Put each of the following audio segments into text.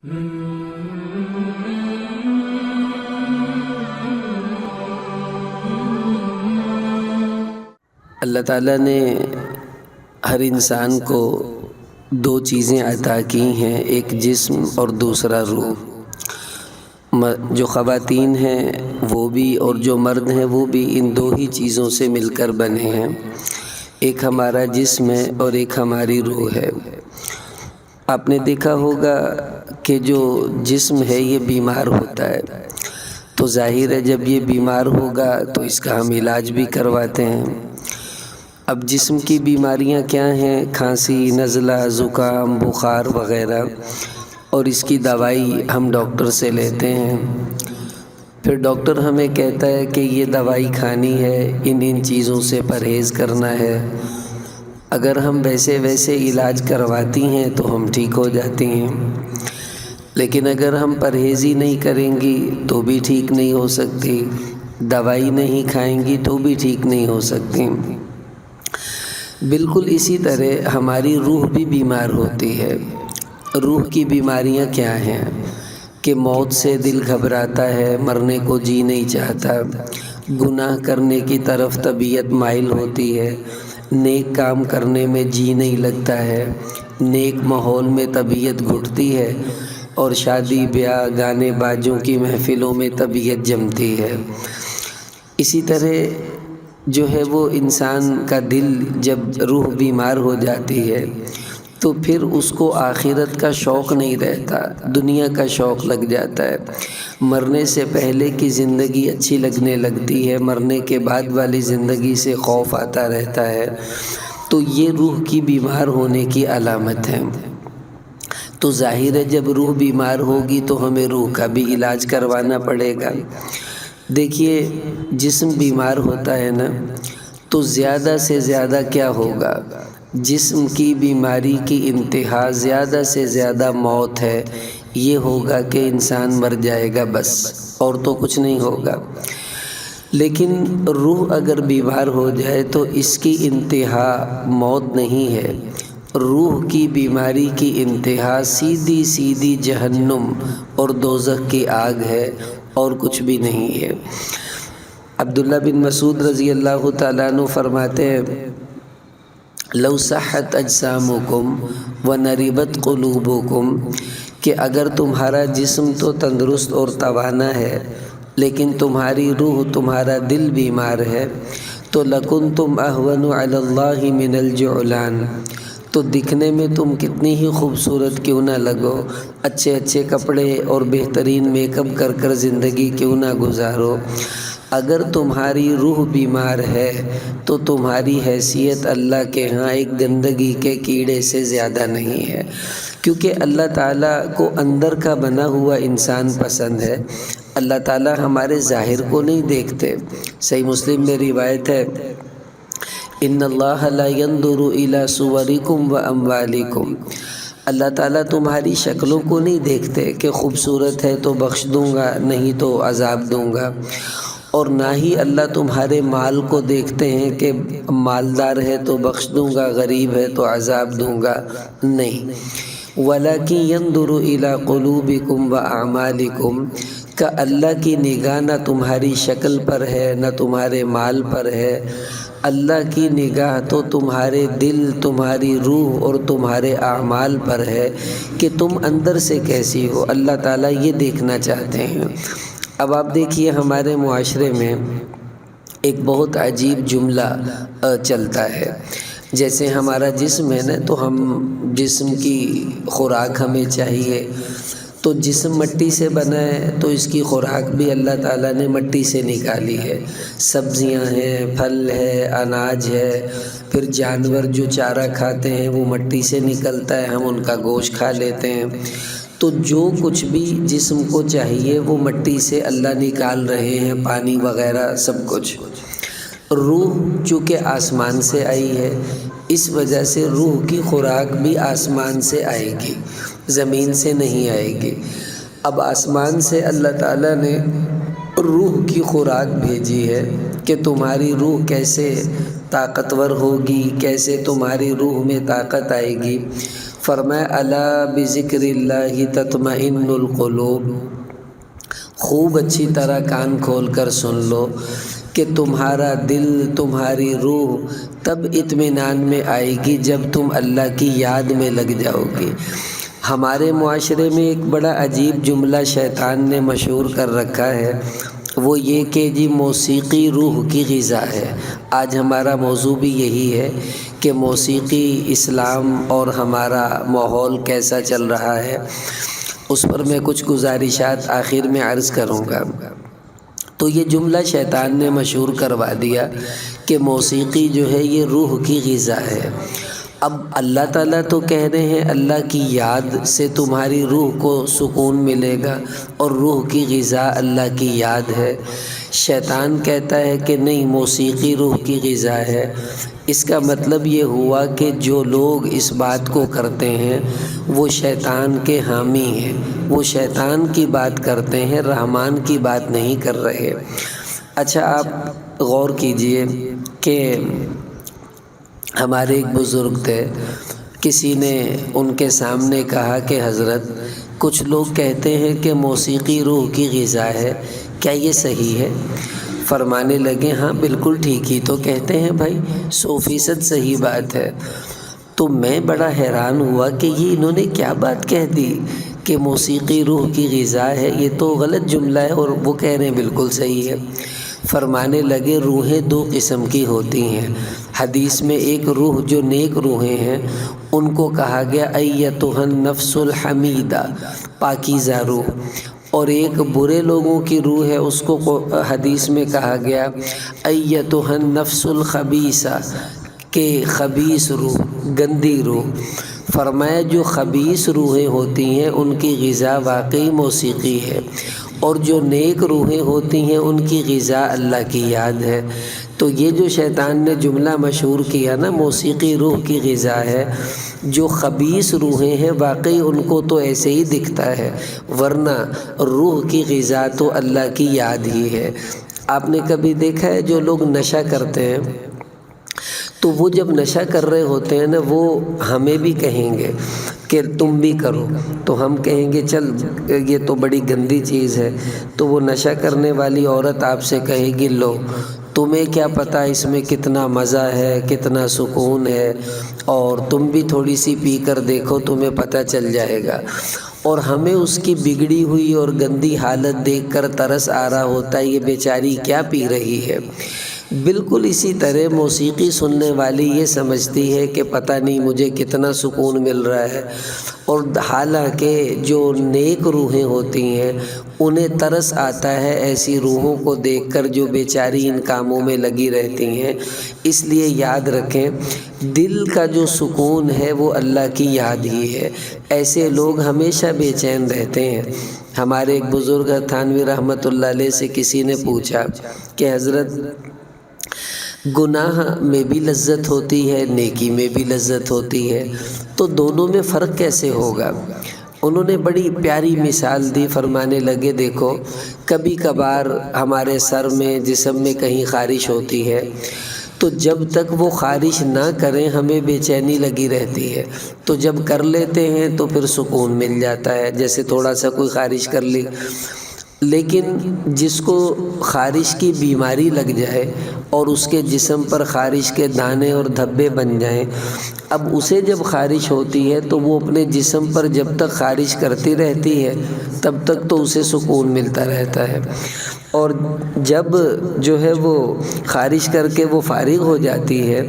اللہ تعالیٰ نے ہر انسان کو دو چیزیں عطا کی ہیں، ایک جسم اور دوسرا روح۔ جو خواتین ہیں وہ بھی اور جو مرد ہیں وہ بھی ان دو ہی چیزوں سے مل کر بنے ہیں، ایک ہمارا جسم ہے اور ایک ہماری روح ہے۔ آپ نے دیکھا ہوگا کہ جو جسم ہے یہ بیمار ہوتا ہے، تو ظاہر ہے جب یہ بیمار ہوگا تو اس کا ہم علاج بھی کرواتے ہیں۔ اب جسم کی بیماریاں کیا ہیں؟ کھانسی، نزلہ، زکام، بخار وغیرہ، اور اس کی دوائی ہم ڈاکٹر سے لیتے ہیں۔ پھر ڈاکٹر ہمیں کہتا ہے کہ یہ دوائی کھانی ہے، ان چیزوں سے پرہیز کرنا ہے۔ اگر ہم ویسے علاج کرواتی ہیں تو ہم ٹھیک ہو جاتی ہیں، لیکن اگر ہم پرہیز ہی نہیں کریں گی تو بھی ٹھیک نہیں ہو سکتی، دوائی نہیں کھائیں گی تو بھی ٹھیک نہیں ہو سکتی۔ بالکل اسی طرح ہماری روح بھی بیمار ہوتی ہے۔ روح کی بیماریاں کیا ہیں؟ کہ موت سے دل گھبراتا ہے، مرنے کو جی نہیں چاہتا، گناہ کرنے کی طرف طبیعت مائل ہوتی ہے، نیک کام کرنے میں جی نہیں لگتا ہے، نیک ماحول میں طبیعت گھٹتی ہے، اور شادی بیاہ، گانے باجوں کی محفلوں میں طبیعت جمتی ہے۔ اسی طرح جو ہے وہ انسان کا دل جب روح بیمار ہو جاتی ہے تو پھر اس کو آخرت کا شوق نہیں رہتا، دنیا کا شوق لگ جاتا ہے۔ مرنے سے پہلے کی زندگی اچھی لگنے لگتی ہے، مرنے کے بعد والی زندگی سے خوف آتا رہتا ہے، تو یہ روح کی بیمار ہونے کی علامت ہے۔ تو ظاہر ہے جب روح بیمار ہوگی تو ہمیں روح کا بھی علاج کروانا پڑے گا۔ دیکھیے جسم بیمار ہوتا ہے نا تو زیادہ سے زیادہ کیا ہوگا؟ جسم کی بیماری کی انتہا زیادہ سے زیادہ موت ہے، یہ ہوگا کہ انسان مر جائے گا بس، اور تو کچھ نہیں ہوگا۔ لیکن روح اگر بیمار ہو جائے تو اس کی انتہا موت نہیں ہے، روح کی بیماری کی انتہا سیدھی جہنم اور دوزخ کی آگ ہے، اور کچھ بھی نہیں ہے۔ عبداللہ بن مسعود رضی اللہ تعالیٰ عنہ فرماتے ہیں لو صحت اجسامکم ونربت قلوبکم، کہ اگر تمہارا جسم تو تندرست اور توانا ہے لیکن تمہاری روح، تمہارا دل بیمار ہے، تو لکنتم اہون علی اللہ من الجعلان، تو دکھنے میں تم کتنی ہی خوبصورت کیوں نہ لگو، اچھے کپڑے اور بہترین میک اپ کر زندگی کیوں نہ گزارو، اگر تمہاری روح بیمار ہے تو تمہاری حیثیت اللہ کے ہاں ایک گندگی کے کیڑے سے زیادہ نہیں ہے، کیونکہ اللہ تعالیٰ کو اندر کا بنا ہوا انسان پسند ہے۔ اللہ تعالیٰ ہمارے ظاہر کو نہیں دیکھتے۔ صحیح مسلم میں روایت ہے ان اللہ لا ينظر الى صورکم واموالکم، اللہ تعالیٰ تمہاری شکلوں کو نہیں دیکھتے کہ خوبصورت ہے تو بخش دوں گا، نہیں تو عذاب دوں گا، اور نہ ہی اللہ تمہارے مال کو دیکھتے ہیں کہ مالدار ہے تو بخش دوں گا، غریب ہے تو عذاب دوں گا، نہیں۔ وَلَكِنْ يَنْظُرُ إِلَىٰ قُلُوبِكُمْ وَأَعْمَالِكُمْ، کہ اللہ کی نگاہ نہ تمہاری شکل پر ہے نہ تمہارے مال پر ہے، اللہ کی نگاہ تو تمہارے دل، تمہاری روح اور تمہارے اعمال پر ہے کہ تم اندر سے کیسی ہو، اللہ تعالیٰ یہ دیکھنا چاہتے ہیں۔ اب آپ دیکھیے ہمارے معاشرے میں ایک بہت عجیب جملہ چلتا ہے، جیسے ہمارا جسم ہے نا تو ہم جسم کی خوراک ہمیں چاہیے، تو جسم مٹی سے بنا ہے تو اس کی خوراک بھی اللہ تعالیٰ نے مٹی سے نکالی ہے، سبزیاں ہیں، پھل ہے، اناج ہے، پھر جانور جو چارہ کھاتے ہیں وہ مٹی سے نکلتا ہے، ہم ان کا گوشت کھا لیتے ہیں، تو جو کچھ بھی جسم کو چاہیے وہ مٹی سے اللہ نکال رہے ہیں، پانی وغیرہ سب کچھ۔ روح چونکہ آسمان سے آئی ہے اس وجہ سے روح کی خوراک بھی آسمان سے آئے گی، زمین سے نہیں آئے گی۔ اب آسمان سے اللہ تعالیٰ نے روح کی خوراک بھیجی ہے کہ تمہاری روح کیسے طاقتور ہوگی، کیسے تمہاری روح میں طاقت آئے گی، فرمایا الا بذکر اللہ تطمئن القلوب، خوب اچھی طرح کان کھول کر سن لو کہ تمہارا دل، تمہاری روح تب اطمینان میں آئے گی جب تم اللہ کی یاد میں لگ جاؤ گے۔ ہمارے معاشرے میں ایک بڑا عجیب جملہ شیطان نے مشہور کر رکھا ہے، وہ یہ کہ جی موسیقی روح کی غذا ہے۔ آج ہمارا موضوع بھی یہی ہے کہ موسیقی، اسلام اور ہمارا ماحول کیسا چل رہا ہے، اس پر میں کچھ گزارشات آخر میں عرض کروں گا۔ تو یہ جملہ شیطان نے مشہور کروا دیا کہ موسیقی جو ہے یہ روح کی غذا ہے۔ اب اللہ تعالیٰ تو کہہ رہے ہیں اللہ کی یاد سے تمہاری روح کو سکون ملے گا، اور روح کی غذا اللہ کی یاد ہے۔ شیطان کہتا ہے کہ نہیں، موسیقی روح کی غذا ہے۔ اس کا مطلب یہ ہوا کہ جو لوگ اس بات کو کرتے ہیں وہ شیطان کے حامی ہیں، وہ شیطان کی بات کرتے ہیں، رحمان کی بات نہیں کر رہے۔ اچھا، آپ غور کیجئے کہ ہمارے ایک بزرگ تھے، کسی نے ان کے سامنے کہا کہ حضرت کچھ لوگ کہتے ہیں کہ موسیقی روح کی غذا ہے، کیا یہ صحیح ہے؟ فرمانے لگے ہاں بالکل ٹھیک ہی تو کہتے ہیں بھائی، 100% صحیح بات ہے۔ تو میں بڑا حیران ہوا کہ یہ انہوں نے کیا بات کہہ دی کہ موسیقی روح کی غذا ہے، یہ تو غلط جملہ ہے، اور وہ کہہ رہے ہیں بالکل صحیح ہے۔ فرمانے لگے روحیں دو قسم کی ہوتی ہیں، حدیث میں ایک روح جو نیک روحیں ہیں ان کو کہا گیا ایتھا النفس الحمیدہ، پاکیزہ روح، اور ایک برے لوگوں کی روح ہے، اس کو حدیث میں کہا گیا ایتھا النفس الخبیثہ، کہ خبیث روح، گندی روح۔ فرمایا جو خبیث روحیں ہوتی ہیں ان کی غذا واقعی موسیقی ہے، اور جو نیک روحیں ہوتی ہیں ان کی غذا اللہ کی یاد ہے۔ تو یہ جو شیطان نے جملہ مشہور کیا نا، موسیقی روح کی غذا ہے، جو خبیث روحیں ہیں واقعی ان کو تو ایسے ہی دکھتا ہے، ورنہ روح کی غذا تو اللہ کی یاد ہی ہے۔ آپ نے کبھی دیکھا ہے جو لوگ نشہ کرتے ہیں تو وہ جب نشہ کر رہے ہوتے ہیں نا، وہ ہمیں بھی کہیں گے کہ تم بھی کرو، تو ہم کہیں گے چل یہ تو بڑی گندی چیز ہے، تو وہ نشہ کرنے والی عورت آپ سے کہے گی لو تمہیں کیا پتہ اس میں کتنا مزہ ہے، کتنا سکون ہے، اور تم بھی تھوڑی سی پی کر دیکھو تمہیں پتہ چل جائے گا۔ اور ہمیں اس کی بگڑی ہوئی اور گندی حالت دیکھ کر ترس آ رہا ہوتا ہے، یہ بیچاری کیا پی رہی ہے۔ بالکل اسی طرح موسیقی سننے والی یہ سمجھتی ہے کہ پتہ نہیں مجھے کتنا سکون مل رہا ہے، اور حالانکہ جو نیک روحیں ہوتی ہیں انہیں ترس آتا ہے ایسی روحوں کو دیکھ کر جو بیچاری ان کاموں میں لگی رہتی ہیں۔ اس لیے یاد رکھیں دل کا جو سکون ہے وہ اللہ کی یاد ہی ہے۔ ایسے لوگ ہمیشہ بے چین رہتے ہیں۔ ہمارے ایک بزرگ تھانوی رحمۃ اللہ علیہ سے کسی نے پوچھا کہ حضرت گناہ میں بھی لذت ہوتی ہے، نیکی میں بھی لذت ہوتی ہے، تو دونوں میں فرق کیسے ہوگا؟ انہوں نے بڑی پیاری مثال دی، فرمانے لگے دیکھو کبھی کبھار ہمارے سر میں، جسم میں کہیں خارش ہوتی ہے، تو جب تک وہ خارش نہ کریں ہمیں بے چینی لگی رہتی ہے، تو جب کر لیتے ہیں تو پھر سکون مل جاتا ہے، جیسے تھوڑا سا کوئی خارش کر لی۔ لیکن جس کو خارش کی بیماری لگ جائے اور اس کے جسم پر خارش کے دانے اور دھبے بن جائیں، اب اسے جب خارش ہوتی ہے تو وہ اپنے جسم پر جب تک خارش کرتی رہتی ہے تب تک تو اسے سکون ملتا رہتا ہے، اور جب جو ہے وہ خارش کر کے وہ فارغ ہو جاتی ہے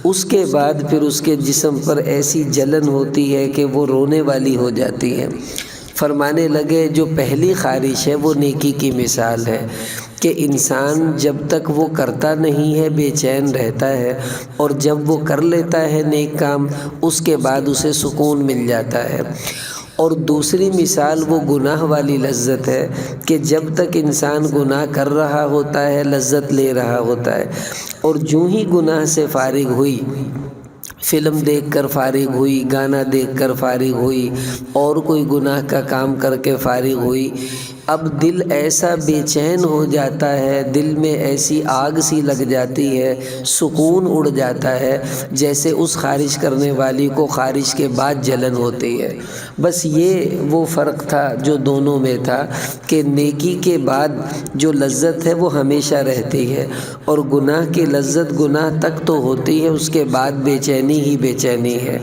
اس کے بعد پھر اس کے جسم پر ایسی جلن ہوتی ہے کہ وہ رونے والی ہو جاتی ہے۔ فرمانے لگے جو پہلی خارش ہے وہ نیکی کی مثال ہے کہ انسان جب تک وہ کرتا نہیں ہے بے چین رہتا ہے، اور جب وہ کر لیتا ہے نیک کام اس کے بعد اسے سکون مل جاتا ہے۔ اور دوسری مثال وہ گناہ والی لذت ہے کہ جب تک انسان گناہ کر رہا ہوتا ہے لذت لے رہا ہوتا ہے، اور جوں ہی گناہ سے فارغ ہوئی، فلم دیکھ کر فارغ ہوئی، گانا دیکھ کر فارغ ہوئی، اور کوئی گناہ کا کام کر کے فارغ ہوئی، اب دل ایسا بے چین ہو جاتا ہے، دل میں ایسی آگ سی لگ جاتی ہے، سکون اڑ جاتا ہے، جیسے اس خارج کرنے والی کو خارج کے بعد جلن ہوتی ہے۔ بس یہ وہ فرق تھا جو دونوں میں تھا کہ نیکی کے بعد جو لذت ہے وہ ہمیشہ رہتی ہے، اور گناہ کی لذت گناہ تک تو ہوتی ہے، اس کے بعد بے چینی ہی بے چینی ہے۔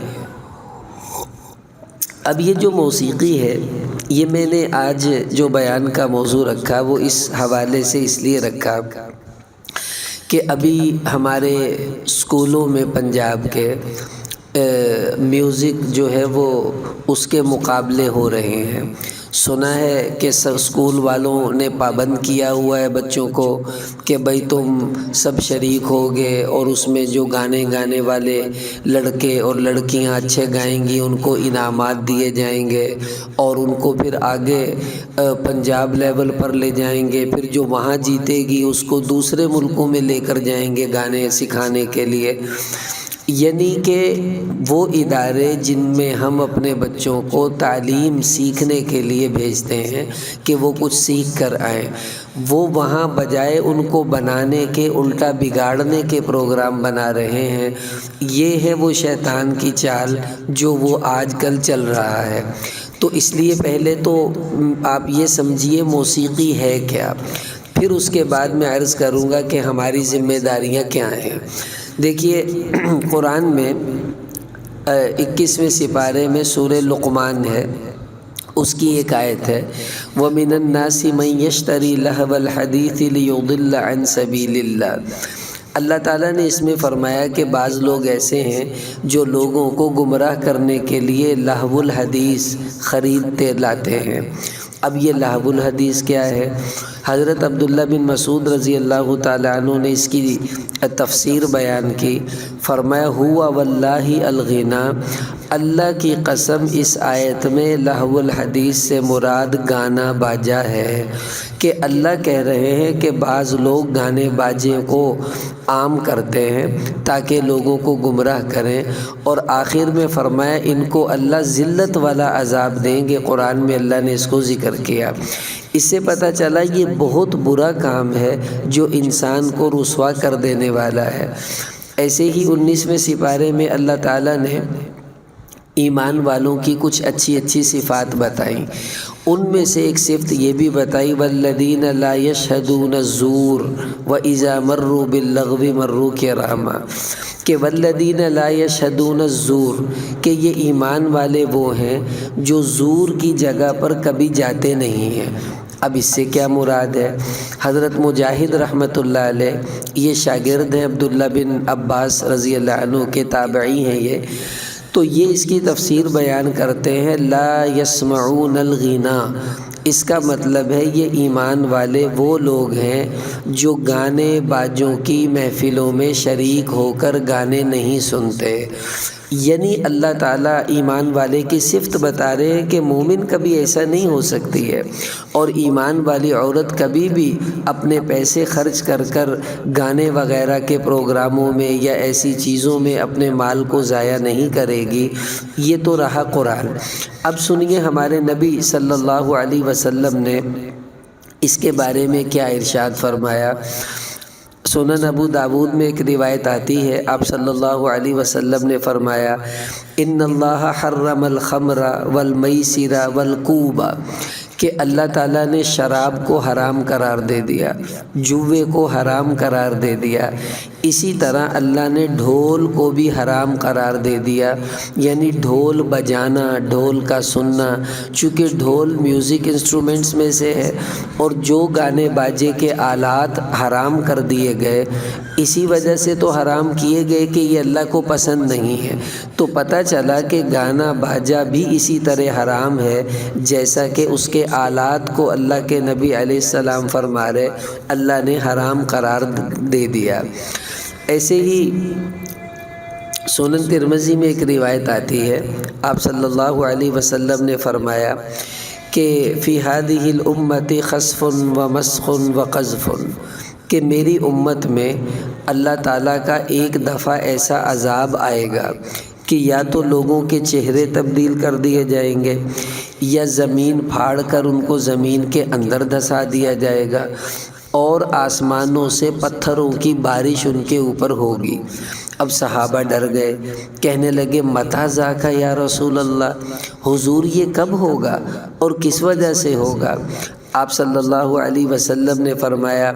اب یہ جو موسیقی ہے، یہ میں نے آج جو بیان کا موضوع رکھا وہ اس حوالے سے اس لیے رکھا کہ ابھی ہمارے اسکولوں میں پنجاب کے میوزک جو ہے وہ اس کے مقابلے ہو رہے ہیں۔ سنا ہے کہ اسکول والوں نے پابند کیا ہوا ہے بچوں کو کہ بھئی تم سب شریک ہوگے، اور اس میں جو گانے والے لڑکے اور لڑکیاں اچھے گائیں گی ان کو انعامات دیے جائیں گے، اور ان کو پھر آگے پنجاب لیول پر لے جائیں گے، پھر جو وہاں جیتے گی اس کو دوسرے ملکوں میں لے کر جائیں گے گانے سکھانے کے لیے۔ یعنی کہ وہ ادارے جن میں ہم اپنے بچوں کو تعلیم سیکھنے کے لیے بھیجتے ہیں کہ وہ کچھ سیکھ کر آئیں، وہ وہاں بجائے ان کو بنانے کے الٹا بگاڑنے کے پروگرام بنا رہے ہیں۔ یہ ہے وہ شیطان کی چال جو وہ آج کل چل رہا ہے۔ تو اس لیے پہلے تو آپ یہ سمجھیے موسیقی ہے کیا، پھر اس کے بعد میں عرض کروں گا کہ ہماری ذمہ داریاں کیا ہیں۔ دیکھیے قرآن میں 21ویں سپارے میں سورہ لقمان ہے، اس کی ایک آیت ہے وَمِنَ النَّاسِ مَن يَشْتَرِي لَهْوَ الْحَدِيثِ لِيُضِلَّ عَن سَبِيلِ اللَّهِ۔ اللہ تعالیٰ نے اس میں فرمایا کہ بعض لوگ ایسے ہیں جو لوگوں کو گمراہ کرنے کے لیے لہو الحدیث خریدتے لاتے ہیں۔ اب یہ لہو الحدیث کیا ہے؟ حضرت عبداللہ بن مسعود رضی اللہ تعالیٰ عنہ نے اس کی تفسیر بیان کی، فرمایا ہوا واللہ الغنا، اللہ کی قسم اس آیت میں لہو الحدیث سے مراد گانا باجا ہے، کہ اللہ کہہ رہے ہیں کہ بعض لوگ گانے باجے کو عام کرتے ہیں تاکہ لوگوں کو گمراہ کریں، اور آخر میں فرمایا ان کو اللہ ذلت والا عذاب دیں گے۔ قرآن میں اللہ نے اس کو ذکر کیا۔ اس سے پتہ چلا یہ بہت برا کام ہے جو انسان کو رسوا کر دینے والا ہے۔ ایسے ہی 19ویں سپارے میں اللہ تعالیٰ نے ایمان والوں کی کچھ اچھی اچھی صفات بتائیں، ان میں سے ایک صفت یہ بھی بتائی وَالَّذِينَ لَا يَشْهَدُونَ الزُّورَ وَإِذَا مَرُّوا بِاللَّغْوِ مَرُّوا كِرَامًا، کہ وَالَّذِينَ لَا يَشْهَدُونَ الزُّورَ، کہ یہ ایمان والے وہ ہیں جو زور کی جگہ پر کبھی جاتے نہیں ہیں۔ اب اس سے کیا مراد ہے؟ حضرت مجاہد رحمۃ اللہ علیہ یہ شاگرد ہیں عبداللہ بن عباس رضی اللہ عنہ کے، تابعی ہیں یہ، تو یہ اس کی تفسیر بیان کرتے ہیں لا یسمعون الغنا، اس کا مطلب ہے یہ ایمان والے وہ لوگ ہیں جو گانے باجوں کی محفلوں میں شریک ہو کر گانے نہیں سنتے۔ یعنی اللہ تعالیٰ ایمان والے کی صفت بتا رہے ہیں کہ مومن کبھی ایسا نہیں ہو سکتی ہے، اور ایمان والی عورت کبھی بھی اپنے پیسے خرچ کر کر گانے وغیرہ کے پروگراموں میں یا ایسی چیزوں میں اپنے مال کو ضائع نہیں کرے گی۔ یہ تو رہا قرآن۔ اب سنیے ہمارے نبی صلی اللہ علیہ وسلم نے اس کے بارے میں کیا ارشاد فرمایا۔ سنن ابو داود میں ایک روایت آتی ہے، آپ صلی اللہ علیہ وسلم نے فرمایا ان اللہ حرم الخمر والمیسر والکوب، کہ اللہ تعالیٰ نے شراب کو حرام قرار دے دیا، جوے کو حرام قرار دے دیا، اسی طرح اللہ نے ڈھول کو بھی حرام قرار دے دیا، یعنی ڈھول بجانا، ڈھول کا سننا، چونکہ ڈھول میوزک انسٹرومنٹس میں سے ہے، اور جو گانے باجے کے آلات حرام کر دیے گئے اسی وجہ سے تو حرام کیے گئے کہ یہ اللہ کو پسند نہیں ہے۔ تو پتہ چلا کہ گانا باجا بھی اسی طرح حرام ہے جیسا کہ اس کے آلات کو اللہ کے نبی علیہ السلام فرما رہے اللہ نے حرام قرار دے دیا۔ ایسے ہی سنن ترمذی میں ایک روایت آتی ہے، آپ صلی اللہ علیہ وسلم نے فرمایا کہ فی هذه الامة خسف ومسخ وقذف، کہ میری امت میں اللہ تعالیٰ کا ایک دفعہ ایسا عذاب آئے گا کہ یا تو لوگوں کے چہرے تبدیل کر دیے جائیں گے، یا زمین پھاڑ کر ان کو زمین کے اندر دھسا دیا جائے گا، اور آسمانوں سے پتھروں کی بارش ان کے اوپر ہوگی۔ اب صحابہ ڈر گئے، کہنے لگے متی ذاک یا رسول اللہ، حضور یہ کب ہوگا اور کس وجہ سے ہوگا؟ آپ صلی اللہ علیہ وسلم نے فرمایا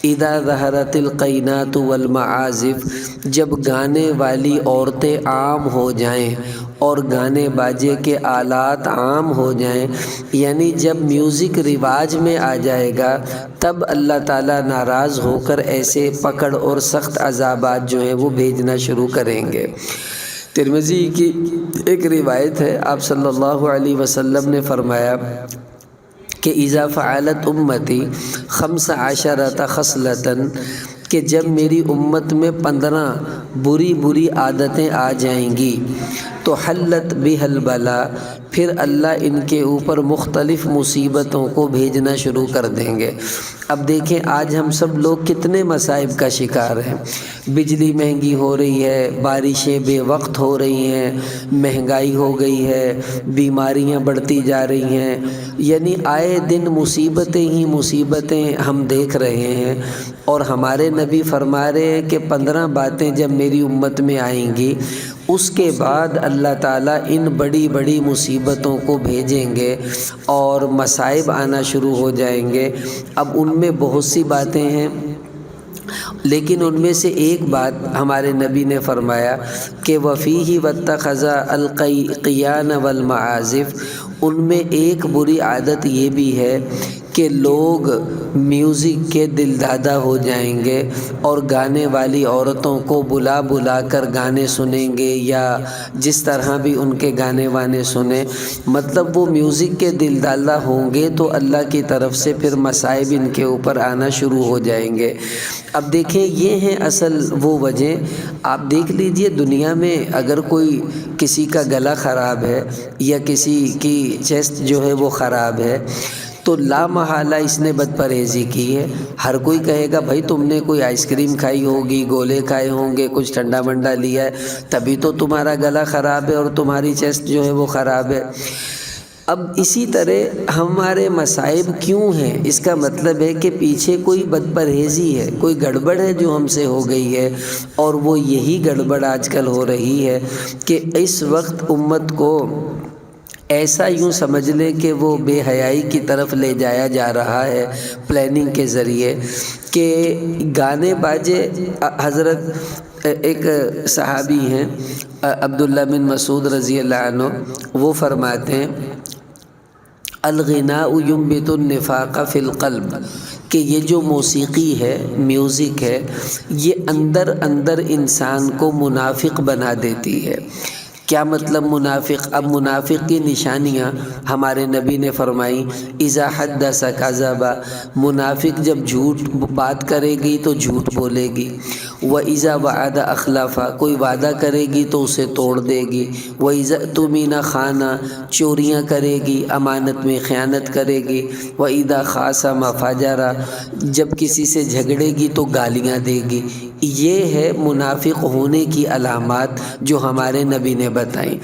اذا ظہرت القینات والمعازف، جب گانے والی عورتیں عام ہو جائیں اور گانے باجے کے آلات عام ہو جائیں، یعنی جب میوزک رواج میں آ جائے گا، تب اللہ تعالیٰ ناراض ہو کر ایسے پکڑ اور سخت عذابات جو ہیں وہ بھیجنا شروع کریں گے۔ ترمذی کی ایک روایت ہے، آپ صلی اللہ علیہ وسلم نے فرمایا کہ اذا فعلت امتی 15 خصلۃ، کہ جب میری امت میں 15 بری عادتیں آ جائیں گی تو حلت بها البلاء، پھر اللہ ان کے اوپر مختلف مصیبتوں کو بھیجنا شروع کر دیں گے۔ اب دیکھیں آج ہم سب لوگ کتنے مصائب کا شکار ہیں، بجلی مہنگی ہو رہی ہے، بارشیں بے وقت ہو رہی ہیں، مہنگائی ہو گئی ہے، بیماریاں بڑھتی جا رہی ہیں، یعنی آئے دن مصیبتیں ہی مصیبتیں ہم دیکھ رہے ہیں۔ اور ہمارے نبی فرما رہے ہیں کہ 15 باتیں جب میری امت میں آئیں گی، اس کے بعد اللہ تعالیٰ ان بڑی مصیبتوں کو بھیجیں گے اور مصائب آنا شروع ہو جائیں گے۔ اب ان میں بہت سی باتیں ہیں، لیکن ان میں سے ایک بات ہمارے نبی نے فرمایا کہ وَفِيهِ وَاتَّخَذَ الْقِيَانَ وَالْمَعَازِفَ، ان میں ایک بری عادت یہ بھی ہے کہ لوگ میوزک کے دل دادا ہو جائیں گے اور گانے والی عورتوں کو بلا کر گانے سنیں گے، یا جس طرح بھی ان کے گانے وانے سنیں، مطلب وہ میوزک کے دل دادا ہوں گے تو اللہ کی طرف سے پھر مصائب ان کے اوپر آنا شروع ہو جائیں گے۔ اب دیکھیں یہ ہیں اصل وہ وجہ۔ آپ دیکھ لیجئے دنیا میں اگر کوئی کسی کا گلا خراب ہے یا کسی کی چیسٹ جو ہے وہ خراب ہے تو لا محالہ اس نے بد پرہیزی کی ہے۔ ہر کوئی کہے گا بھائی تم نے کوئی آئس کریم کھائی ہوگی، گولے کھائے ہوں گے، کچھ ٹھنڈا منڈا لیا ہے، تبھی تو تمہارا گلا خراب ہے اور تمہاری چیسٹ جو ہے وہ خراب ہے۔ اب اسی طرح ہمارے مصائب کیوں ہیں؟ اس کا مطلب ہے کہ پیچھے کوئی بد پرہیزی ہے، کوئی گڑبڑ ہے جو ہم سے ہو گئی ہے، اور وہ یہی گڑبڑ آج کل ہو رہی ہے کہ اس وقت امت کو ایسا یوں سمجھ لیں کہ وہ بے حیائی کی طرف لے جایا جا رہا ہے پلاننگ کے ذریعے، کہ گانے باجے۔ حضرت ایک صحابی ہیں عبداللہ بن مسعود رضی اللہ عنہ، وہ فرماتے ہیں الغناء ينبت النفاق فی القلب، کہ یہ جو موسیقی ہے، میوزک ہے، یہ اندر انسان کو منافق بنا دیتی ہے۔ کیا مطلب منافق؟ اب منافق کی نشانیاں ہمارے نبی نے فرمائی اذا حدث کذب، منافق جب جھوٹ بات کرے گی تو جھوٹ بولے گی، وَإِذَا وَعَدَ أَخْلَفَ، کوئی وعدہ کرے گی تو اسے توڑ دے گی، وَإِذَا اؤْتُمِنَ خَانَ، چوریاں کرے گی، امانت میں خیانت کرے گی، وَإِذَا خَاصَمَ فَجَرَ، جب کسی سے جھگڑے گی تو گالیاں دے گی۔ یہ ہے منافق ہونے کی علامات جو ہمارے نبی نے بتائیں۔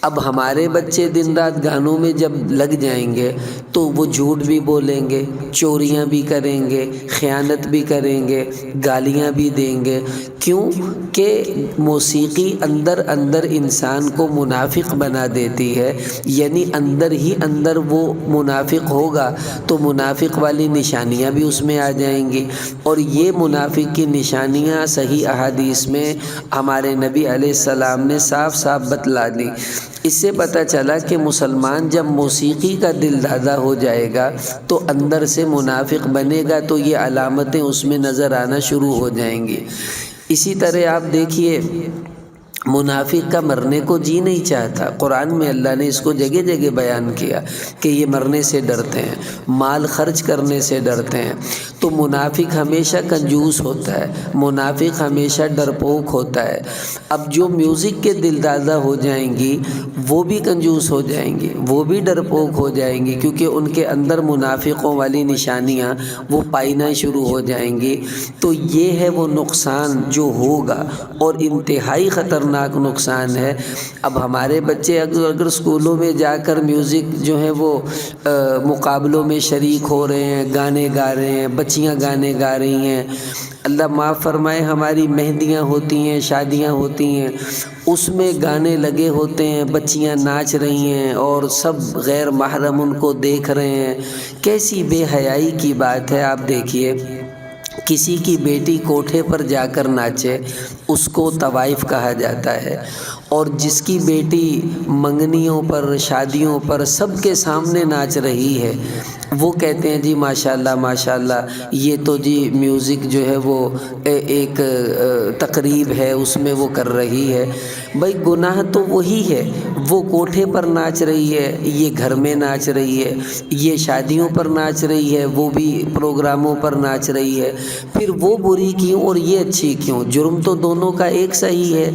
اب ہمارے بچے دن رات گانوں میں جب لگ جائیں گے تو وہ جھوٹ بھی بولیں گے، چوریاں بھی کریں گے، خیانت بھی کریں گے، گالیاں بھی دیں گے۔ کیوں کہ موسیقی اندر انسان کو منافق بنا دیتی ہے، یعنی اندر ہی اندر وہ منافق ہوگا تو منافق والی نشانیاں بھی اس میں آ جائیں گی۔ اور یہ منافق کی نشانیاں صحیح احادیث میں ہمارے نبی علیہ السلام نے صاف بتلا دی۔ اس سے پتہ چلا کہ مسلمان جب موسیقی کا دل دادا ہو جائے گا تو اندر سے منافق بنے گا، تو یہ علامتیں اس میں نظر آنا شروع ہو جائیں گی۔ اسی طرح آپ دیکھیے منافق کا مرنے کو جی نہیں چاہتا، قرآن میں اللہ نے اس کو جگہ جگہ بیان کیا کہ یہ مرنے سے ڈرتے ہیں، مال خرچ کرنے سے ڈرتے ہیں۔ تو منافق ہمیشہ کنجوس ہوتا ہے، منافق ہمیشہ ڈرپوک ہوتا ہے۔ اب جو میوزک کے دل دادا ہو جائیں گی وہ بھی کنجوس ہو جائیں گی، وہ بھی ڈرپوک ہو جائیں گی، کیونکہ ان کے اندر منافقوں والی نشانیاں وہ پائنا شروع ہو جائیں گی۔ تو یہ ہے وہ نقصان جو ہوگا، اور انتہائی خطرناک خطرناک نقصان ہے۔ اب ہمارے بچے اگر اسکولوں میں جا کر میوزک جو ہے وہ مقابلوں میں شریک ہو رہے ہیں، گانے گا رہے ہیں، بچیاں گانے گا رہی ہیں، اللہ معاف فرمائے ہماری مہندیاں ہوتی ہیں، شادیاں ہوتی ہیں، اس میں گانے لگے ہوتے ہیں، بچیاں ناچ رہی ہیں اور سب غیر محرم ان کو دیکھ رہے ہیں۔ کیسی بے حیائی کی بات ہے۔ آپ دیکھیے، کسی کی بیٹی کوٹھے پر جا کر ناچے اس کو طوائف کہا جاتا ہے، اور جس کی بیٹی منگنیوں پر، شادیوں پر سب کے سامنے ناچ رہی ہے وہ کہتے ہیں جی ماشاءاللہ ماشاءاللہ، یہ تو جی میوزک جو ہے وہ ایک تقریب ہے، اس میں وہ کر رہی ہے۔ بھائی گناہ تو وہی ہے، وہ کوٹھے پر ناچ رہی ہے، یہ گھر میں ناچ رہی ہے، یہ شادیوں پر ناچ رہی ہے، وہ بھی پروگراموں پر ناچ رہی ہے، پھر وہ بری کیوں اور یہ اچھی کیوں؟ جرم تو دونوں کا ایک صحیح ہے۔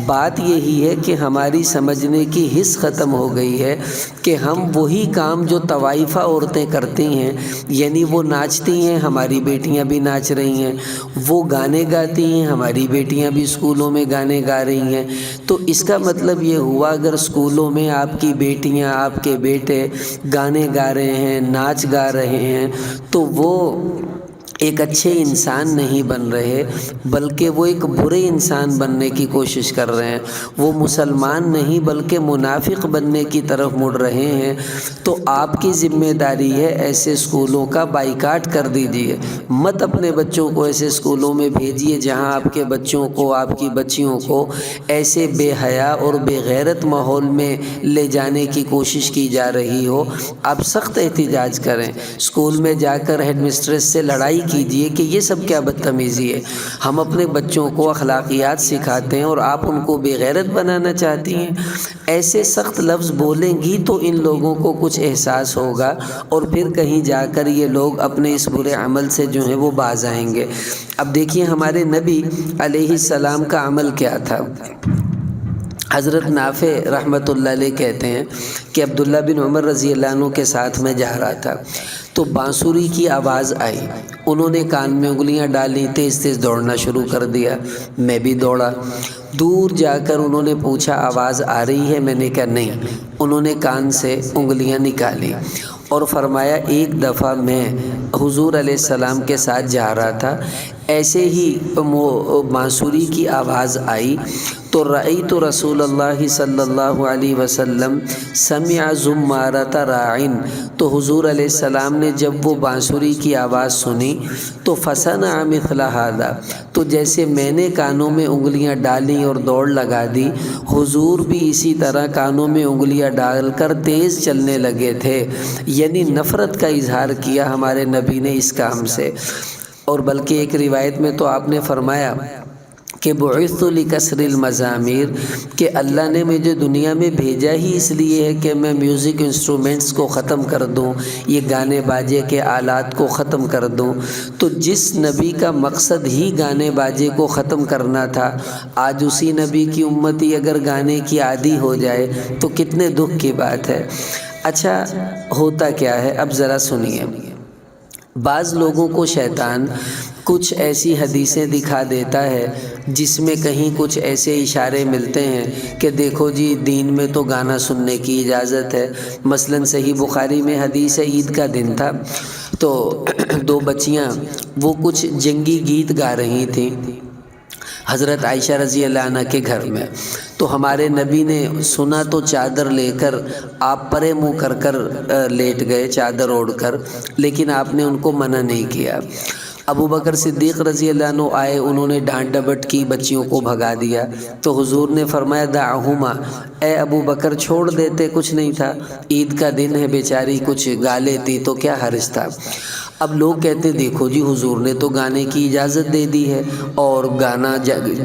بات یہی ہے کہ ہماری سمجھنے کی حس ختم ہو گئی ہے کہ ہم وہی کام جو طوائفہ عورتیں کرتی ہیں، یعنی وہ ناچتی ہیں، ہماری بیٹیاں بھی ناچ رہی ہیں، وہ گانے گاتی ہیں، ہماری بیٹیاں بھی اسکولوں میں گانے گا رہی ہیں، تو اس کا مطلب یہ ہوا اگر اسکولوں میں آپ کی بیٹیاں، آپ کے بیٹے گانے گا رہے ہیں، ناچ گا رہے ہیں، تو وہ ایک اچھے انسان نہیں بن رہے، بلکہ وہ ایک برے انسان بننے کی کوشش کر رہے ہیں، وہ مسلمان نہیں بلکہ منافق بننے کی طرف مڑ رہے ہیں۔ تو آپ کی ذمہ داری ہے ایسے اسکولوں کا بائیکاٹ کر دیجئے، مت اپنے بچوں کو ایسے اسکولوں میں بھیجیے جہاں آپ کے بچوں کو، آپ کی بچیوں کو ایسے بے حیا اور بے غیرت ماحول میں لے جانے کی کوشش کی جا رہی ہو۔ آپ سخت احتجاج کریں، اسکول میں جا کر ہیڈ مسٹریس سے لڑائی کیجئے کہ یہ سب کیا بدتمیزی ہے۔ ہم اپنے بچوں کو اخلاقیات سکھاتے ہیں اور آپ ان کو بے غیرت بنانا چاہتی ہیں۔ ایسے سخت لفظ بولیں گی تو ان لوگوں کو کچھ احساس ہوگا اور پھر کہیں جا کر یہ لوگ اپنے اس برے عمل سے جو ہے وہ باز آئیں گے۔ اب دیکھیے ہمارے نبی علیہ السلام کا عمل کیا تھا۔ حضرت نافع رحمۃ اللہ علیہ کہتے ہیں کہ عبداللہ بن عمر رضی اللہ عنہ کے ساتھ میں جا رہا تھا تو بانسری کی آواز آئی، انہوں نے کان میں انگلیاں ڈالی، تیز تیز دوڑنا شروع کر دیا، میں بھی دوڑا۔ دور جا کر انہوں نے پوچھا آواز آ رہی ہے؟ میں نے کہا نہیں۔ انہوں نے کان سے انگلیاں نکالی اور فرمایا ایک دفعہ میں حضور علیہ السلام کے ساتھ جا رہا تھا، ایسے ہی بانسری کی آواز آئی تو رأیت رسول اللہ صلی اللہ علیہ وسلم سمع زمارۃ راعٍ، تو حضور علیہ السلام نے جب وہ بانسری کی آواز سنی تو فصنع مثل ھذا، تو جیسے میں نے کانوں میں انگلیاں ڈالیں اور دوڑ لگا دی، حضور بھی اسی طرح کانوں میں انگلیاں ڈال کر تیز چلنے لگے تھے، یعنی نفرت کا اظہار کیا ہمارے نبی نے اس کام سے۔ اور بلکہ ایک روایت میں تو آپ نے فرمایا کہ بعثت لکسر المزامیر، کہ اللہ نے مجھے دنیا میں بھیجا ہی اس لیے ہے کہ میں میوزک انسٹرومنٹس کو ختم کر دوں، یہ گانے باجے کے آلات کو ختم کر دوں۔ تو جس نبی کا مقصد ہی گانے باجے کو ختم کرنا تھا، آج اسی نبی کی امتی اگر گانے کی عادی ہو جائے تو کتنے دکھ کی بات ہے۔ اچھا ہوتا کیا ہے اب ذرا سنیے، بعض لوگوں کو شیطان کچھ ایسی حدیثیں دکھا دیتا ہے جس میں کہیں کچھ ایسے اشارے ملتے ہیں کہ دیکھو جی دین میں تو گانا سننے کی اجازت ہے۔ مثلا صحیح بخاری میں حدیث ہے، عید کا دن تھا تو دو بچیاں وہ کچھ جنگی گیت گا رہی تھیں حضرت عائشہ رضی اللہ عنہ کے گھر میں، تو ہمارے نبی نے سنا تو چادر لے کر آپ پرے منہ کر کر لیٹ گئے چادر اوڑھ کر، لیکن آپ نے ان کو منع نہیں کیا۔ ابو بکر صدیق رضی اللہ عنہ آئے، انہوں نے ڈانٹ ڈپٹ کی، بچیوں کو بھگا دیا، تو حضور نے فرمایا دعہما، اے ابو بکر چھوڑ دیتے، کچھ نہیں تھا، عید کا دن ہے، بیچاری کچھ گا لیتی تو کیا حرج تھا۔ اب لوگ کہتے دیکھو جی حضور نے تو گانے کی اجازت دے دی ہے اور گانا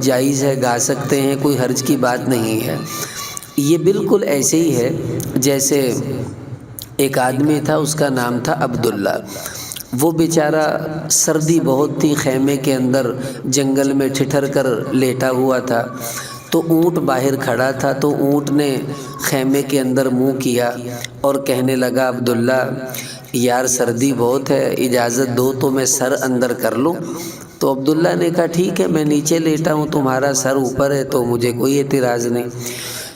جائز ہے، گا سکتے ہیں، کوئی حرج کی بات نہیں ہے۔ یہ بالکل ایسے ہی ہے جیسے ایک آدمی تھا، اس کا نام تھا عبداللہ، وہ بیچارہ سردی بہت تھی، خیمے کے اندر جنگل میں ٹھٹھر کر لیٹا ہوا تھا، تو اونٹ باہر کھڑا تھا، تو اونٹ نے خیمے کے اندر منہ کیا اور کہنے لگا عبداللہ یار سردی بہت ہے، اجازت دو تو میں سر اندر کر لوں۔ تو عبداللہ نے کہا ٹھیک ہے میں نیچے لیٹا ہوں، تمہارا سر اوپر ہے تو مجھے کوئی اعتراض نہیں۔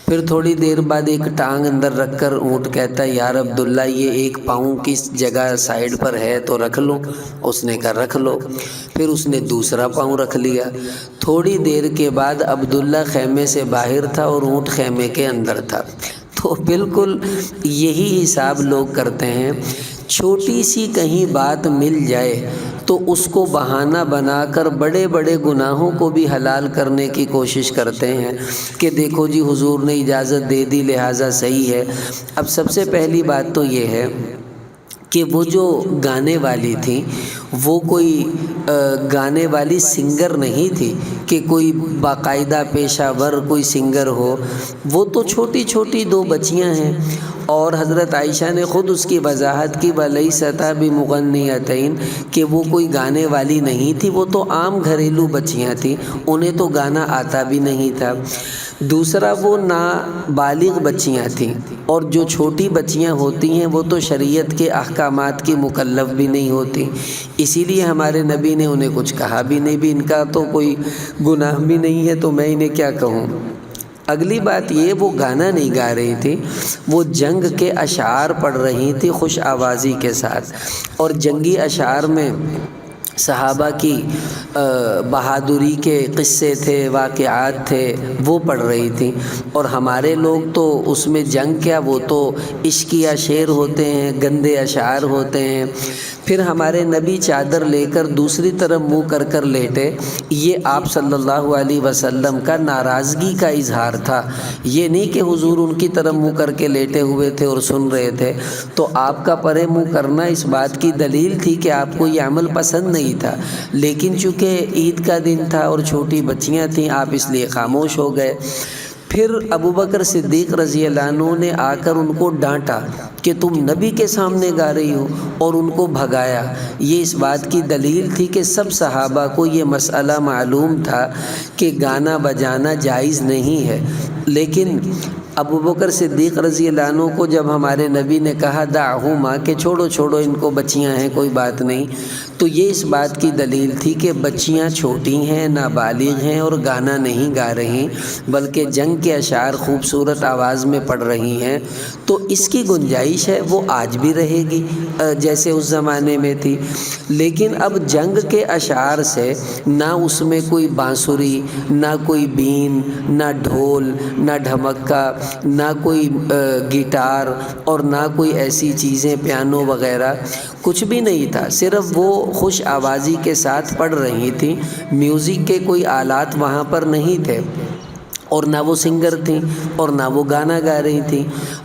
پھر تھوڑی دیر بعد ایک ٹانگ اندر رکھ کر اونٹ کہتا ہے یار عبداللہ یہ ایک پاؤں کس جگہ سائیڈ پر ہے تو رکھ لو۔ اس نے کہا رکھ لو۔ پھر اس نے دوسرا پاؤں رکھ لیا۔ تھوڑی دیر کے بعد عبداللہ خیمے سے باہر تھا اور اونٹ خیمے کے اندر تھا۔ تو بالکل یہی حساب لوگ کرتے ہیں، چھوٹی سی کہیں بات مل جائے تو اس کو بہانہ بنا کر بڑے بڑے گناہوں کو بھی حلال کرنے کی کوشش کرتے ہیں کہ دیکھو جی حضور نے اجازت دے دی لہٰذا صحیح ہے۔ اب سب سے پہلی بات تو یہ ہے کہ وہ جو گانے والی تھیں وہ کوئی گانے والی سنگر نہیں تھی کہ کوئی باقاعدہ پیشہ ور کوئی سنگر ہو، وہ تو چھوٹی چھوٹی دو بچیاں ہیں، اور حضرت عائشہ نے خود اس کی وضاحت کی وَلَيْسَتَا بِمُغَنِّيَتَيْن کہ وہ کوئی گانے والی نہیں تھی، وہ تو عام گھریلو بچیاں تھیں، انہیں تو گانا آتا بھی نہیں تھا۔ دوسرا وہ نابالغ بچیاں تھیں، اور جو چھوٹی بچیاں ہوتی ہیں وہ تو شریعت کے احکامات کی مکلف بھی نہیں ہوتی، اسی لیے ہمارے نبی نے انہیں کچھ کہا بھی نہیں، بھی ان کا تو کوئی گناہ بھی نہیں ہے تو میں انہیں کیا کہوں۔ اگلی بات یہ وہ گانا نہیں گا رہی تھی، وہ جنگ کے اشعار پڑھ رہی تھی خوش آوازی کے ساتھ، اور جنگی اشعار میں صحابہ کی بہادری کے قصے تھے، واقعات تھے، وہ پڑھ رہی تھیں، اور ہمارے لوگ تو اس میں جنگ کیا، وہ تو عشقیہ شعر ہوتے ہیں، گندے اشعار ہوتے ہیں۔ پھر ہمارے نبی چادر لے کر دوسری طرف منہ کر کر لیٹے، یہ آپ صلی اللہ علیہ وسلم کا ناراضگی کا اظہار تھا، یہ نہیں کہ حضور ان کی طرف منہ کر کے لیٹے ہوئے تھے اور سن رہے تھے۔ تو آپ کا پرے منہ کرنا اس بات کی دلیل تھی کہ آپ کو یہ عمل پسند نہیں تھا، لیکن چونکہ عید کا دن تھا اور چھوٹی بچیاں تھیں آپ اس لیے خاموش ہو گئے۔ پھر ابوبکر صدیق رضی اللہ عنہ نے آ کر ان کو ڈانٹا کہ تم نبی کے سامنے گا رہی ہو، اور ان کو بھگایا۔ یہ اس بات کی دلیل تھی کہ سب صحابہ کو یہ مسئلہ معلوم تھا کہ گانا بجانا جائز نہیں ہے، لیکن ابوبکر صدیق رضی اللہ عنہ کو جب ہمارے نبی نے کہا دعہما کہ چھوڑو ان کو بچیاں ہیں کوئی بات نہیں، تو یہ اس بات کی دلیل تھی کہ بچیاں چھوٹی ہیں، نابالغ ہیں، اور گانا نہیں گا رہی بلکہ جنگ کے اشعار خوبصورت آواز میں پڑھ رہی ہیں، تو اس کی گنجائش ہے، وہ آج بھی رہے گی جیسے اس زمانے میں تھی۔ لیکن اب جنگ کے اشعار سے نہ اس میں کوئی بانسری، نہ کوئی بین، نہ ڈھول، نہ ڈھمکا، نہ کوئی گٹار، اور نہ کوئی ایسی چیزیں پیانو وغیرہ، کچھ بھی نہیں تھا، صرف وہ خوش آوازی کے ساتھ پڑھ رہی تھیں، میوزک کے کوئی آلات وہاں پر نہیں تھے، اور نہ وہ سنگر تھیں اور نہ وہ گانا گا رہی تھیں۔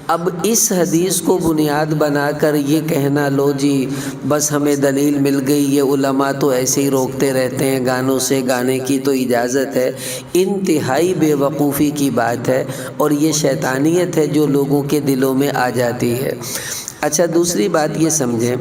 اب اس حدیث کو بنیاد بنا کر یہ کہنا لو جی بس ہمیں دلیل مل گئی، یہ علماء تو ایسے ہی روکتے رہتے ہیں گانوں سے، گانے کی تو اجازت ہے، انتہائی بے وقوفی کی بات ہے، اور یہ شیطانیت ہے جو لوگوں کے دلوں میں آ جاتی ہے۔ اچھا دوسری بات یہ سمجھیں،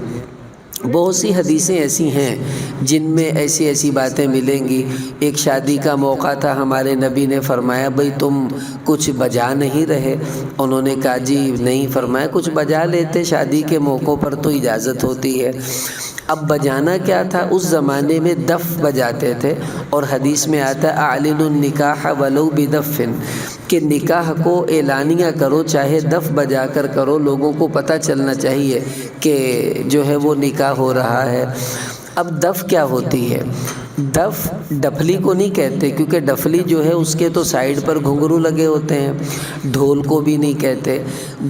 بہت سی حدیثیں ایسی ہیں جن میں ایسی باتیں ملیں گی۔ ایک شادی کا موقع تھا، ہمارے نبی نے فرمایا بھئی تم کچھ بجا نہیں رہے؟ انہوں نے کہا جی نہیں، فرمایا کچھ بجا لیتے، شادی کے موقعوں پر تو اجازت ہوتی ہے۔ اب بجانا کیا تھا؟ اس زمانے میں دف بجاتے تھے، اور حدیث میں آتا ہے اعلنوا النکاح ولو بدف، کہ نکاح کو اعلانیہ کرو چاہے دف بجا کر کرو، لوگوں کو پتہ چلنا چاہیے کہ جو ہے وہ نکاح ہو رہا ہے۔ اب دف کیا ہوتی ہے؟ دف ڈفلی کو نہیں کہتے، کیونکہ ڈفلی جو ہے اس کے تو سائیڈ پر گھنگرو لگے ہوتے ہیں، ڈھول کو بھی نہیں کہتے۔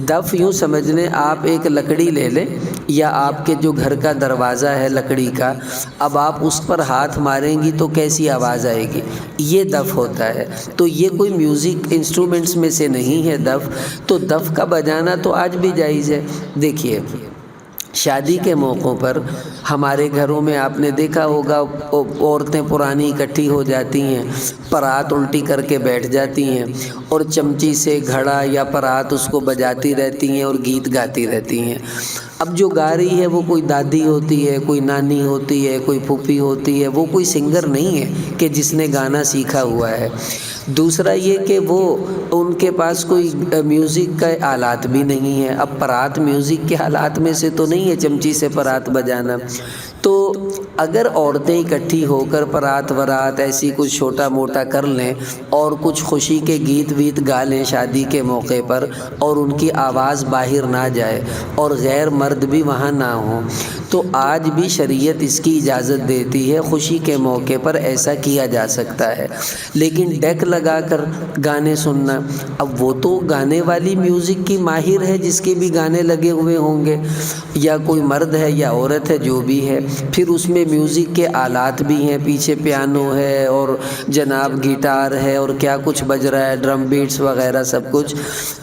دف یوں سمجھ لیں آپ ایک لکڑی لے لیں، یا آپ کے جو گھر کا دروازہ ہے لکڑی کا، اب آپ اس پر ہاتھ ماریں گی تو کیسی آواز آئے گی، یہ دف ہوتا ہے۔ تو یہ کوئی میوزک انسٹرومنٹس میں سے نہیں ہے دف، تو دف کا بجانا تو آج بھی جائز ہے۔ دیکھیے شادی کے موقعوں پر ہمارے گھروں میں آپ نے دیکھا ہوگا عورتیں پرانی اکٹھی ہو جاتی ہیں، پرات الٹی کر کے بیٹھ جاتی ہیں، اور چمچی سے گھڑا یا پرات اس کو بجاتی رہتی ہیں اور گیت گاتی رہتی ہیں۔ اب جو گا رہی ہے وہ کوئی دادی ہوتی ہے، کوئی نانی ہوتی ہے، کوئی پھوپھی ہوتی ہے، وہ کوئی سنگر نہیں ہے کہ جس نے گانا سیکھا ہوا ہے۔ دوسرا یہ کہ وہ ان کے پاس کوئی میوزک کا آلات بھی نہیں ہے۔ اب پرات میوزک کے آلات میں سے تو نہیں ہے چمچی سے پرات بجانا، تو اگر عورتیں اکٹھی ہو کر برات ورات ایسی کچھ چھوٹا موٹا کر لیں اور کچھ خوشی کے گیت ویت گا لیں شادی کے موقع پر، اور ان کی آواز باہر نہ جائے اور غیر مرد بھی وہاں نہ ہوں، تو آج بھی شریعت اس کی اجازت دیتی ہے، خوشی کے موقع پر ایسا کیا جا سکتا ہے۔ لیکن ڈیک لگا کر گانے سننا، اب وہ تو گانے والی میوزک کی ماہر ہے جس کے بھی گانے لگے ہوئے ہوں گے، یا کوئی مرد ہے یا عورت ہے جو بھی ہے، پھر اس میں میوزک کے آلات بھی ہیں، پیچھے پیانو ہے اور جناب گٹار ہے اور کیا کچھ بج رہا ہے، ڈرم بیٹس وغیرہ سب کچھ،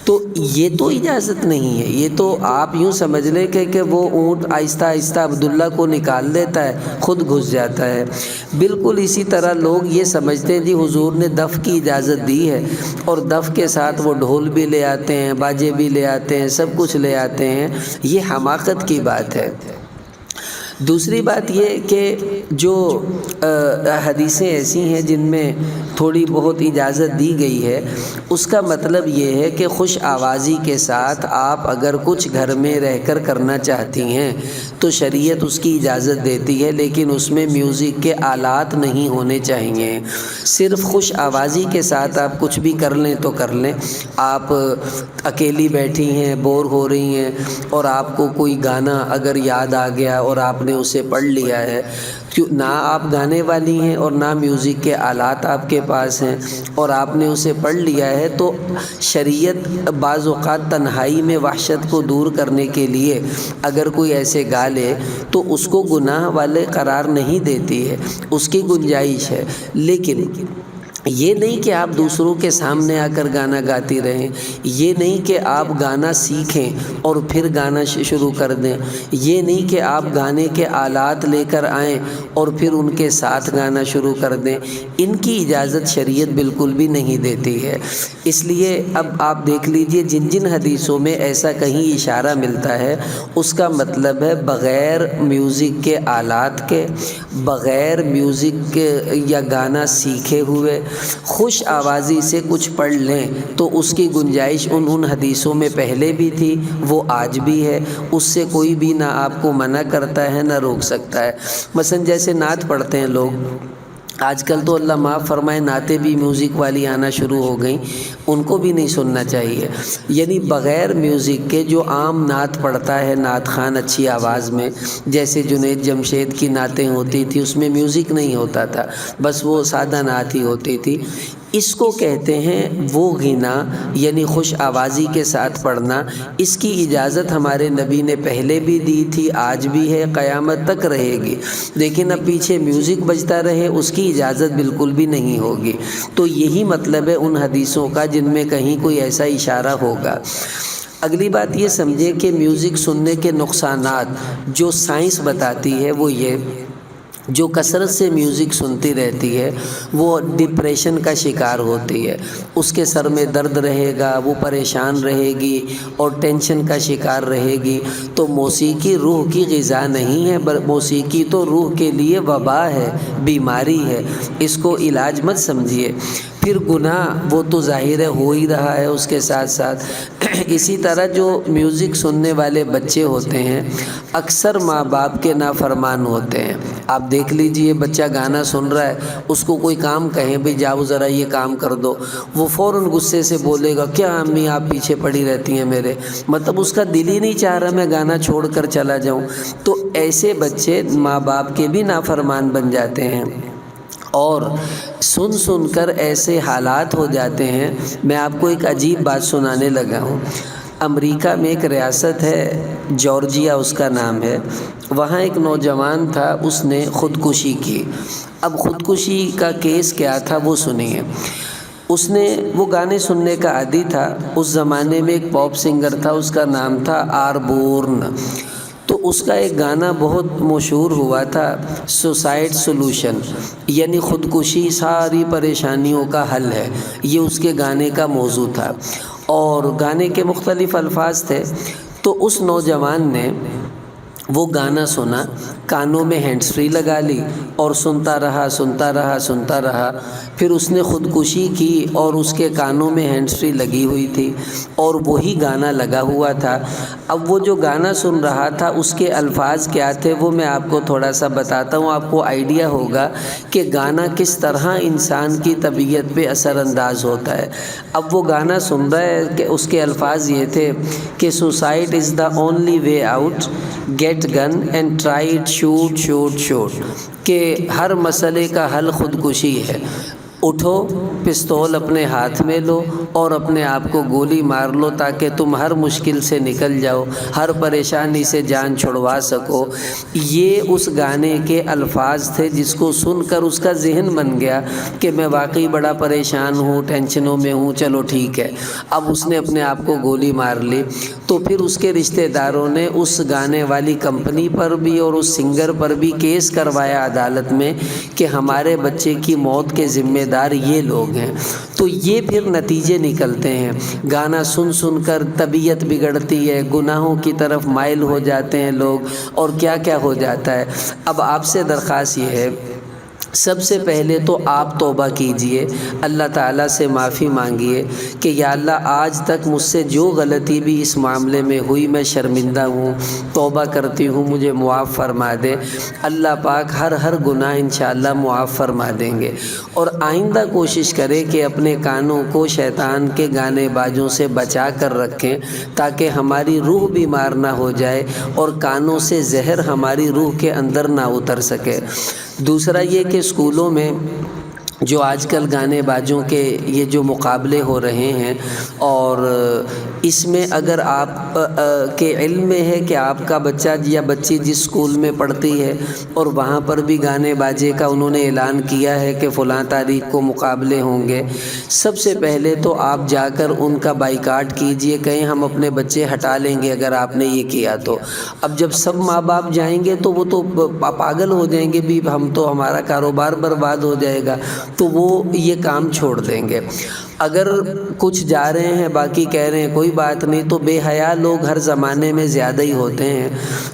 تو یہ تو اجازت نہیں ہے۔ یہ تو آپ یوں سمجھ لیں کہ وہ اونٹ آہستہ آہستہ عبداللہ کو نکال دیتا ہے، خود گھس جاتا ہے۔ بالکل اسی طرح لوگ یہ سمجھتے ہیں جی حضور نے دف کی اجازت دی ہے، اور دف کے ساتھ وہ ڈھول بھی لے آتے ہیں، باجے بھی لے آتے ہیں، سب کچھ لے آتے ہیں، یہ حماقت کی بات ہے۔ دوسری بات یہ کہ جو حدیثیں ایسی ہیں جن میں تھوڑی بہت اجازت دی گئی ہے، اس کا مطلب یہ ہے کہ خوش آوازی کے ساتھ آپ اگر کچھ گھر میں رہ کر کرنا چاہتی ہیں تو شریعت اس کی اجازت دیتی ہے، لیکن اس میں میوزک کے آلات نہیں ہونے چاہیے۔ صرف خوش آوازی کے ساتھ آپ کچھ بھی کر لیں تو کر لیں۔ آپ اکیلی بیٹھی ہیں، بور ہو رہی ہیں، اور آپ کو کوئی گانا اگر یاد آ گیا اور آپ نے اسے پڑھ لیا ہے، نہ آپ گانے والی ہیں اور نہ میوزک کے آلات آپ کے پاس ہیں، اور آپ نے اسے پڑھ لیا ہے، تو شریعت بعض اوقات تنہائی میں وحشت کو دور کرنے کے لیے اگر کوئی ایسے گا لے تو اس کو گناہ والے قرار نہیں دیتی ہے، اس کی گنجائش ہے۔ لیکن یہ نہیں کہ آپ دوسروں کے سامنے آ کر گانا گاتی رہیں، یہ نہیں کہ آپ گانا سیکھیں اور پھر گانا شروع کر دیں، یہ نہیں کہ آپ گانے کے آلات لے کر آئیں اور پھر ان کے ساتھ گانا شروع کر دیں، ان کی اجازت شریعت بالکل بھی نہیں دیتی ہے۔ اس لیے اب آپ دیکھ لیجئے جن جن حدیثوں میں ایسا کہیں اشارہ ملتا ہے، اس کا مطلب ہے بغیر میوزک کے آلات کے، بغیر میوزک کے یا گانا سیکھے ہوئے خوش آوازی سے کچھ پڑھ لیں تو اس کی گنجائش ان حدیثوں میں پہلے بھی تھی، وہ آج بھی ہے، اس سے کوئی بھی نہ آپ کو منع کرتا ہے نہ روک سکتا ہے۔ مثلا جیسے نعت پڑھتے ہیں لوگ، آج کل تو اللہ معاف فرمائے نعتیں بھی میوزک والی آنا شروع ہو گئیں، ان کو بھی نہیں سننا چاہیے۔ یعنی بغیر میوزک کے جو عام نعت پڑھتا ہے نعت خوان اچھی آواز میں، جیسے جنید جمشید کی نعتیں ہوتی تھی، اس میں میوزک نہیں ہوتا تھا، بس وہ سادہ نعت ہی ہوتی تھی، اس کو کہتے ہیں وہ غنا، یعنی خوش آوازی کے ساتھ پڑھنا۔ اس کی اجازت ہمارے نبی نے پہلے بھی دی تھی، آج بھی ہے، قیامت تک رہے گی، لیکن اب پیچھے میوزک بجتا رہے اس کی اجازت بالکل بھی نہیں ہوگی۔ تو یہی مطلب ہے ان حدیثوں کا جن میں کہیں کوئی ایسا اشارہ ہوگا۔ اگلی بات یہ سمجھے کہ میوزک سننے کے نقصانات جو سائنس بتاتی ہے وہ یہ، جو کثرت سے میوزک سنتی رہتی ہے وہ ڈپریشن کا شکار ہوتی ہے، اس کے سر میں درد رہے گا، وہ پریشان رہے گی اور ٹینشن کا شکار رہے گی۔ تو موسیقی روح کی غذا نہیں ہے، موسیقی تو روح کے لیے وبا ہے، بیماری ہے، اس کو علاج مت سمجھیے۔ پھر گناہ وہ تو ظاہر ہے ہو ہی رہا ہے اس کے ساتھ ساتھ۔ اسی طرح جو میوزک سننے والے بچے ہوتے ہیں اکثر ماں باپ کے نافرمان ہوتے ہیں۔ آپ دیکھ لیجئے بچہ گانا سن رہا ہے، اس کو کوئی کام کہیں بھئی جاؤ ذرا یہ کام کر دو، وہ فوراً غصے سے بولے گا کیا امی آپ پیچھے پڑی رہتی ہیں میرے، مطلب اس کا دل ہی نہیں چاہ رہا میں گانا چھوڑ کر چلا جاؤں۔ تو ایسے بچے ماں باپ کے بھی نافرمان بن جاتے ہیں، اور سن سن کر ایسے حالات ہو جاتے ہیں۔ میں آپ کو ایک عجیب بات سنانے لگا ہوں۔ امریکہ میں ایک ریاست ہے جارجیا اس کا نام ہے، وہاں ایک نوجوان تھا، اس نے خودکشی کی۔ اب خودکشی کا کیس کیا تھا وہ سنیے۔ اس نے وہ گانے سننے کا عادی تھا، اس زمانے میں ایک پاپ سنگر تھا، اس کا نام تھا آر بورن۔ تو اس کا ایک گانا بہت مشہور ہوا تھا، سوسائڈ سولوشن، یعنی خودکشی ساری پریشانیوں کا حل ہے، یہ اس کے گانے کا موضوع تھا، اور گانے کے مختلف الفاظ تھے۔ تو اس نوجوان نے وہ گانا سنا، کانوں میں ہینڈز فری لگا لی اور سنتا رہا۔ پھر اس نے خودکشی کی اور اس کے کانوں میں ہینڈ فری لگی ہوئی تھی اور وہی گانا لگا ہوا تھا۔ اب وہ جو گانا سن رہا تھا اس کے الفاظ کیا تھے وہ میں آپ کو تھوڑا سا بتاتا ہوں، آپ کو آئیڈیا ہوگا کہ گانا کس طرح انسان کی طبیعت پہ اثر انداز ہوتا ہے۔ اب وہ گانا سن رہا ہے کہ اس کے الفاظ یہ تھے کہ suicide is the only way out, get gun and try it, shoot shoot shoot, کہ ہر مسئلے کا حل خودکشی ہے۔ اٹھو، پستول اپنے ہاتھ میں لو اور اپنے آپ کو گولی مار لو تاکہ تم ہر مشکل سے نکل جاؤ، ہر پریشانی سے جان چھڑوا سکو۔ یہ اس گانے کے الفاظ تھے جس کو سن کر اس کا ذہن بن گیا کہ میں واقعی بڑا پریشان ہوں، ٹینشنوں میں ہوں، چلو ٹھیک ہے۔ اب اس نے اپنے آپ کو گولی مار لی تو پھر اس کے رشتہ داروں نے اس گانے والی کمپنی پر بھی اور اس سنگر پر بھی کیس کروایا عدالت میں کہ ہمارے بچے کی موت کے ذمہ دار یہ لوگ ہیں۔ تو یہ پھر نتیجے نکلتے ہیں، گانا سن سن کر طبیعت بگڑتی ہے، گناہوں کی طرف مائل ہو جاتے ہیں لوگ، اور کیا کیا ہو جاتا ہے۔ اب آپ سے درخواست یہ ہے، سب سے پہلے تو آپ توبہ کیجئے، اللہ تعالیٰ سے معافی مانگیے کہ یا اللہ آج تک مجھ سے جو غلطی بھی اس معاملے میں ہوئی میں شرمندہ ہوں، توبہ کرتی ہوں، مجھے معاف فرما دے۔ اللہ پاک ہر گناہ انشاءاللہ معاف فرما دیں گے۔ اور آئندہ کوشش کریں کہ اپنے کانوں کو شیطان کے گانے بازوں سے بچا کر رکھیں تاکہ ہماری روح بیمار نہ ہو جائے اور کانوں سے زہر ہماری روح کے اندر نہ اتر سکے۔ دوسرا یہ کہ اسکولوں میں جو آج کل گانے بازوں کے یہ جو مقابلے ہو رہے ہیں، اور اس میں اگر آپ کے علم میں ہے کہ آپ کا بچہ یا بچی جس اسکول میں پڑھتی ہے اور وہاں پر بھی گانے بازے کا انہوں نے اعلان کیا ہے کہ فلاں تاریخ کو مقابلے ہوں گے، سب سے پہلے تو آپ جا کر ان کا بائیکاٹ کیجئے، کہیں ہم اپنے بچے ہٹا لیں گے اگر آپ نے یہ کیا تو۔ اب جب سب ماں باپ جائیں گے تو وہ تو پاگل ہو جائیں گے بھی، ہم تو ہمارا کاروبار برباد ہو جائے گا، تو وہ یہ کام چھوڑ دیں گے۔ اگر کچھ جا رہے ہیں باقی کہہ رہے ہیں کوئی بات نہیں، تو بے حیا لوگ ہر زمانے میں زیادہ ہی ہوتے ہیں،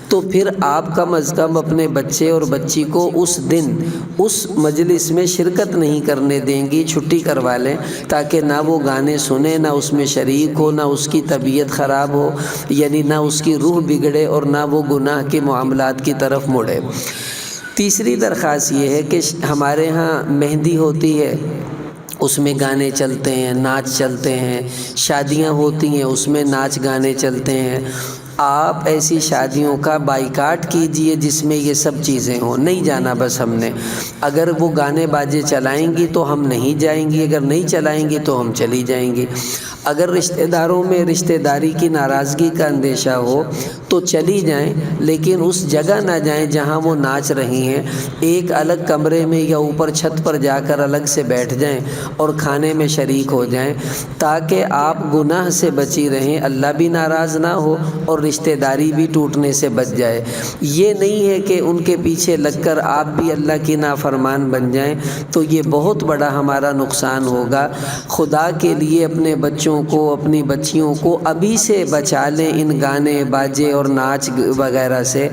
تو پھر آپ کم از کم اپنے بچے اور بچی کو اس دن اس مجلس میں شرکت نہیں کرنے دیں گی، چھٹی کروا لیں تاکہ نہ وہ گانے سنے، نہ اس میں شریک ہو، نہ اس کی طبیعت خراب ہو، یعنی نہ اس کی روح بگڑے اور نہ وہ گناہ کے معاملات کی طرف مڑے۔ تیسری درخواست یہ ہے کہ ہمارے ہاں مہندی ہوتی ہے، اس میں گانے چلتے ہیں، ناچ چلتے ہیں، شادیاں ہوتی ہیں اس میں ناچ گانے چلتے ہیں۔ آپ ایسی شادیوں کا بائیکاٹ کیجئے جس میں یہ سب چیزیں ہوں، نہیں جانا بس ہم نے۔ اگر وہ گانے باجے چلائیں گی تو ہم نہیں جائیں گی، اگر نہیں چلائیں گی تو ہم چلی جائیں گی۔ اگر رشتہ داروں میں رشتہ داری کی ناراضگی کا اندیشہ ہو تو چلی جائیں، لیکن اس جگہ نہ جائیں جہاں وہ ناچ رہی ہیں۔ ایک الگ کمرے میں یا اوپر چھت پر جا کر الگ سے بیٹھ جائیں اور کھانے میں شریک ہو جائیں تاکہ آپ گناہ سے بچی رہیں، اللہ بھی ناراض نہ ہو اور رشتہ داری بھی ٹوٹنے سے بچ جائے۔ یہ نہیں ہے کہ ان کے پیچھے لگ کر آپ بھی اللہ کی نافرمان بن جائیں، تو یہ بہت بڑا ہمارا نقصان ہوگا۔ خدا کے لیے اپنے بچوں کو، اپنی بچیوں کو ابھی سے بچا لیں ان گانے باجے اور ناچ وغیرہ سے،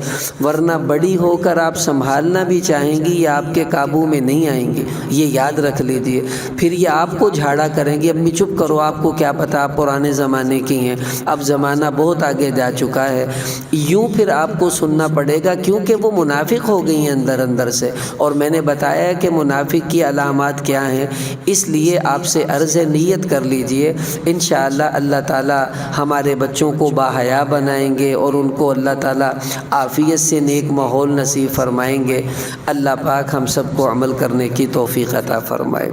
ورنہ بڑی ہو کر آپ سنبھالنا بھی چاہیں گی یہ آپ کے قابو میں نہیں آئیں گی، یہ یاد رکھ لیجئے۔ پھر یہ آپ کو جھاڑا کریں گی، امی چپ کرو، آپ کو کیا پتہ، آپ پرانے زمانے کی ہیں، اب زمانہ بہت آگے جا چکا ہے۔ یوں پھر آپ کو سننا پڑے گا کیونکہ وہ منافق ہو گئی ہیں اندر سے، اور میں نے بتایا کہ منافق کی علامات کیا ہیں۔ اس لیے آپ سے عرض نیت کر لیجئے، انشاءاللہ اللہ تعالی ہمارے بچوں کو باحیا بنائیں گے اور ان کو اللہ تعالی عافیت سے نیک ماحول نصیب فرمائیں گے۔ اللہ پاک ہم سب کو عمل کرنے کی توفیق عطا فرمائے۔